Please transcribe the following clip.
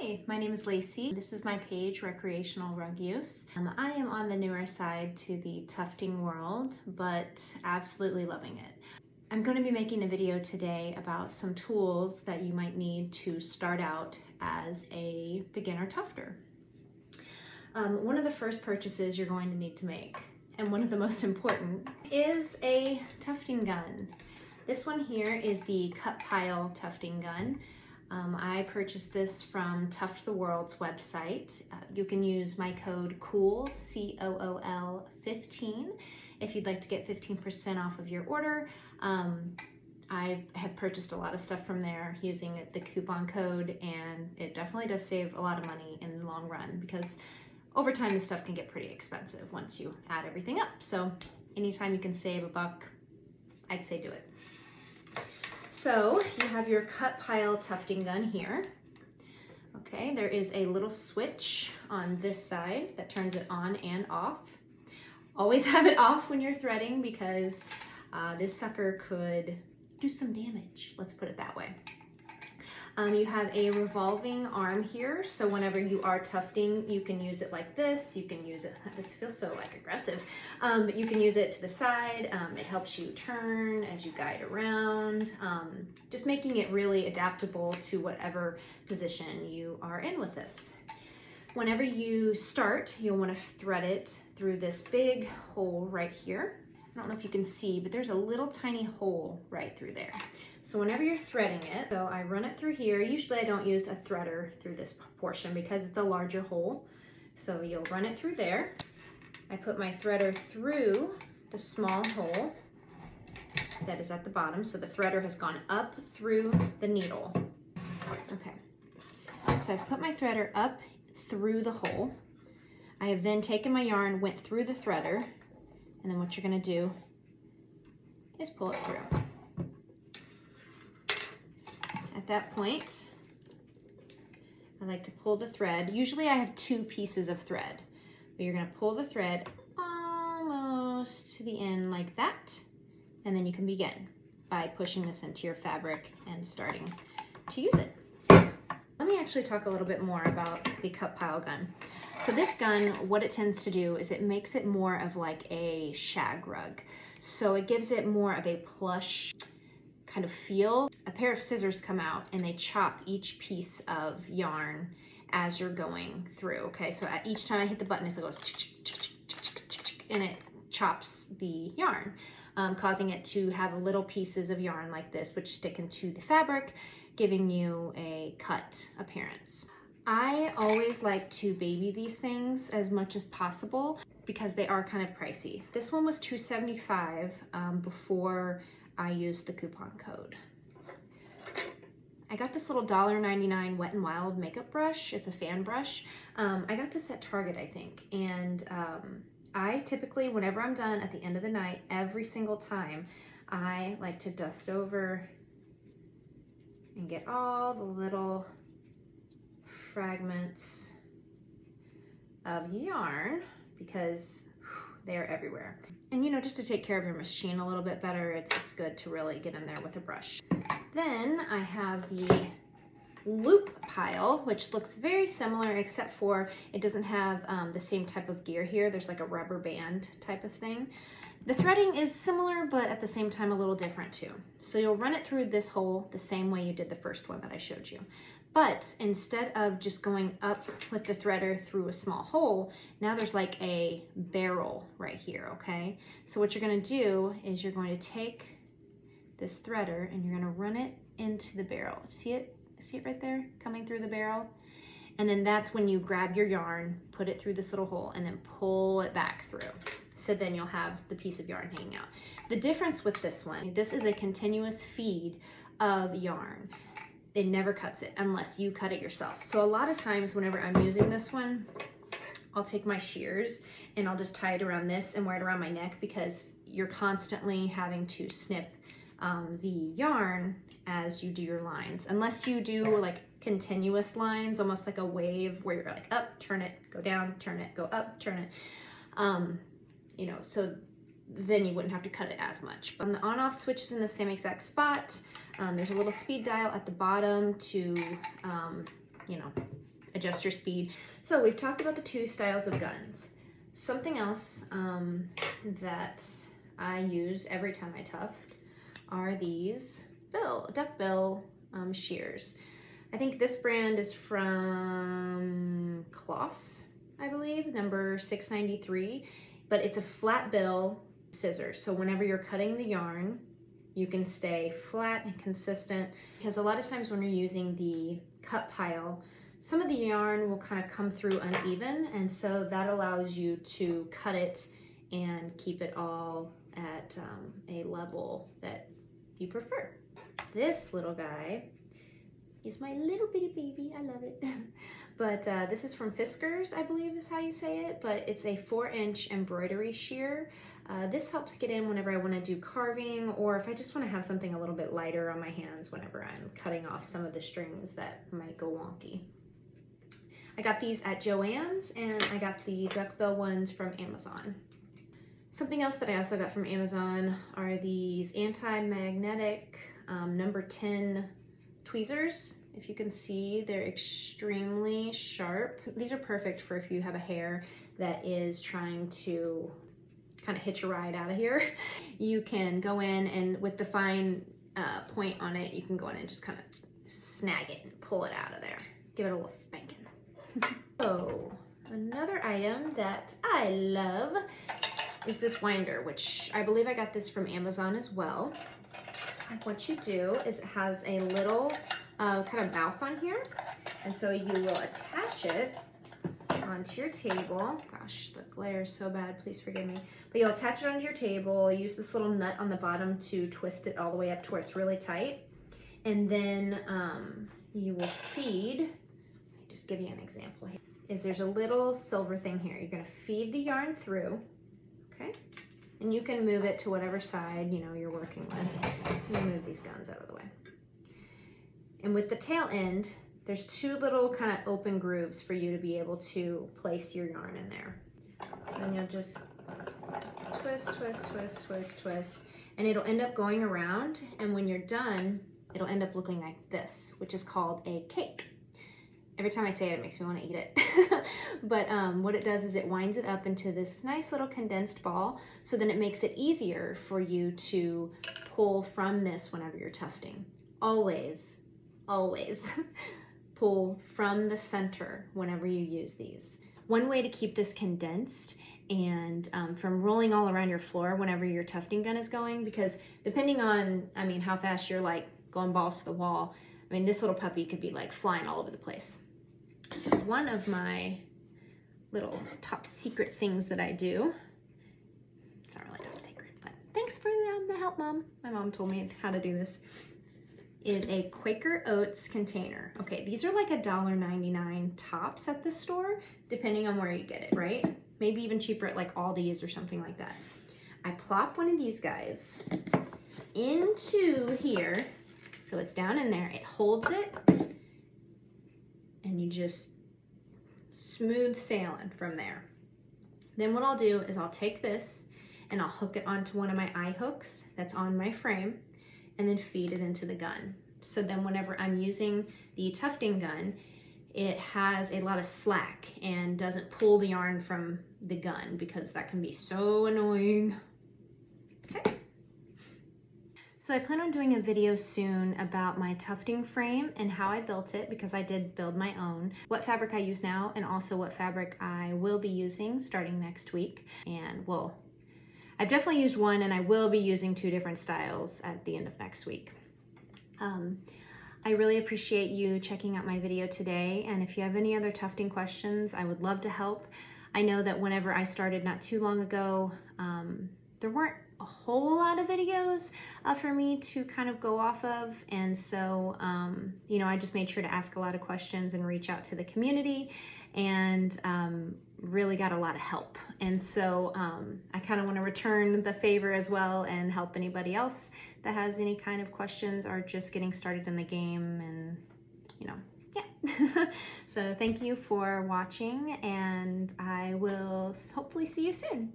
Hi, my name is Lacy. This is my page, Recreational Rug Use. I am on the newer side to the tufting world, but absolutely loving it. I'm going to be making a video today about some tools that you might need to start out as a beginner tufter. One of the first purchases you're going to need to make, and one of the most important, is a tufting gun. This one here is the cut pile tufting gun. I purchased this from Tuft the World's website. You can use my code COOL, C-O-O-L 15, if you'd like to get 15% off of your order. I have purchased a lot of stuff from there using the coupon code, and it definitely does save a lot of money in the long run because over time this stuff can get pretty expensive once you add everything up. So anytime you can save a buck, I'd say do it. So you have your cut pile tufting gun here. Okay, there is a little switch on this side that turns it on and off. Always have it off when you're threading because this sucker could do some damage, let's put it that way. You have a revolving arm here, so whenever you are tufting, you can use it like this. You can use it, this feels so like aggressive. You can use it to the side. It helps you turn as you guide around, just making it really adaptable to whatever position you are in with this. Whenever you start, you'll want to thread it through this big hole right here. I don't know if you can see, but there's a little tiny hole right through there. So whenever you're threading it, so I run it through here. Usually I don't use a threader through this portion because it's a larger hole. So you'll run it through there. I put my threader through the small hole that is at the bottom. So the threader has gone up through the needle. Okay, so I've put my threader up through the hole. I have then taken my yarn, went through the threader, and then what you're gonna do is pull it through. At that point, I like to pull the thread. Usually I have two pieces of thread, but you're gonna pull the thread almost to the end like that, and then you can begin by pushing this into your fabric and starting to use it. Let me actually talk a little bit more about the cut pile gun. So this gun, what it tends to do is it makes it more of like a shag rug. So it gives it more of a plush kind of feel. A pair of scissors come out and they chop each piece of yarn as you're going through, okay? So at each time I hit the button, it goes and it chops the yarn, causing it to have little pieces of yarn like this, which stick into the fabric, giving you a cut appearance. I always like to baby these things as much as possible because they are kind of pricey. This one was $2.75 before I used the coupon code. I got this little $1.99 Wet n Wild makeup brush. It's a fan brush. I got this at Target, I think. And I typically, whenever I'm done at the end of the night, every single time, I like to dust over and get all the little fragments of yarn because they're everywhere. And you know, just to take care of your machine a little bit better, it's good to really get in there with a brush. Then I have the loop pile, which looks very similar except for it doesn't have the same type of gear here. There's like a rubber band type of thing. The threading is similar, but at the same time a little different too. So you'll run it through this hole the same way you did the first one that I showed you. But instead of just going up with the threader through a small hole, now there's like a barrel right here, okay? So what you're gonna do is you're going to take this threader and you're gonna run it into the barrel. See it? See it right there coming through the barrel? And then that's when you grab your yarn, put it through this little hole, and then pull it back through. So then you'll have the piece of yarn hanging out. The difference with this one, this is a continuous feed of yarn. It never cuts it unless you cut it yourself. So a lot of times whenever I'm using this one, I'll take my shears and I'll just tie it around this and wear it around my neck because you're constantly having to snip the yarn as you do your lines. Unless you do like continuous lines, almost like a wave where you're like up, turn it, go down, turn it, go up, turn it. You know, so then you wouldn't have to cut it as much. The on-off switch is in the same exact spot. There's a little speed dial at the bottom to, you know, adjust your speed. So we've talked about the two styles of guns. Something else that I use every time I tuft are these duckbill shears. I think this brand is from Kloss, I believe, number 693, but it's a flat bill scissors. So whenever you're cutting the yarn, you can stay flat and consistent, because a lot of times when you're using the cut pile, some of the yarn will kind of come through uneven, and so that allows you to cut it and keep it all at a level that you prefer. This little guy is my little bitty baby. I love it. But this is from Fiskars, I believe is how you say it, but it's a 4-inch embroidery shear. This helps get in whenever I want to do carving, or if I just want to have something a little bit lighter on my hands whenever I'm cutting off some of the strings that might go wonky. I got these at Joann's, and I got the duckbill ones from Amazon. Something else that I also got from Amazon are these anti-magnetic number 10 tweezers. If you can see, they're extremely sharp. These are perfect for if you have a hair that is trying to kind of hitch a ride out of here. You can go in and with the fine point on it, you can go in and just kind of snag it and pull it out of there. Give it a little spanking. So another item that I love is this winder, which I believe I got this from Amazon as well. What you do is it has a little kind of mouth on here, and so you will attach it onto your table. Gosh, the glare is so bad, please forgive me. But you'll attach it onto your table, use this little nut on the bottom to twist it all the way up to where it's really tight, and then you will feed, let me just give you an example here, is there's a little silver thing here. You're gonna feed the yarn through, okay? And you can move it to whatever side, you know, you're working with. Let me move these guns out of the way. And with the tail end, there's two little kind of open grooves for you to be able to place your yarn in there. So then you'll just twist, twist, twist, twist, twist, and it'll end up going around. And when you're done, it'll end up looking like this, which is called a cake. Every time I say it, it makes me want to eat it. But what it does is it winds it up into this nice little condensed ball, so then it makes it easier for you to pull from this whenever you're tufting. Always, always pull from the center whenever you use these. One way to keep this condensed and from rolling all around your floor whenever your tufting gun is going, because depending on, I mean, how fast you're like going balls to the wall, I mean, this little puppy could be like flying all over the place. So one of my little top secret things that I do, it's not really top secret, but thanks for the help, Mom. My mom told me how to do this, is a Quaker Oats container. Okay, these are like $1.99 tops at the store, depending on where you get it, right? Maybe even cheaper at like Aldi's or something like that. I plop one of these guys into here, so it's down in there, it holds it, and you just smooth sailing from there. Then what I'll do is I'll take this and I'll hook it onto one of my eye hooks that's on my frame, and then feed it into the gun. So then whenever I'm using the tufting gun, it has a lot of slack and doesn't pull the yarn from the gun, because that can be so annoying. Okay. So I plan on doing a video soon about my tufting frame and how I built it, because I did build my own, what fabric I use now, and also what fabric I will be using starting next week. And well, I've definitely used one, and I will be using 2 different styles at the end of next week. I really appreciate you checking out my video today, and if you have any other tufting questions, I would love to help. I know that whenever I started not too long ago, there weren't a whole lot of videos for me to kind of go off of, and so you know, I just made sure to ask a lot of questions and reach out to the community, and really got a lot of help. And so I kind of want to return the favor as well and help anybody else that has any kind of questions or just getting started in the game, and you know, yeah. So thank you for watching, and I will hopefully see you soon.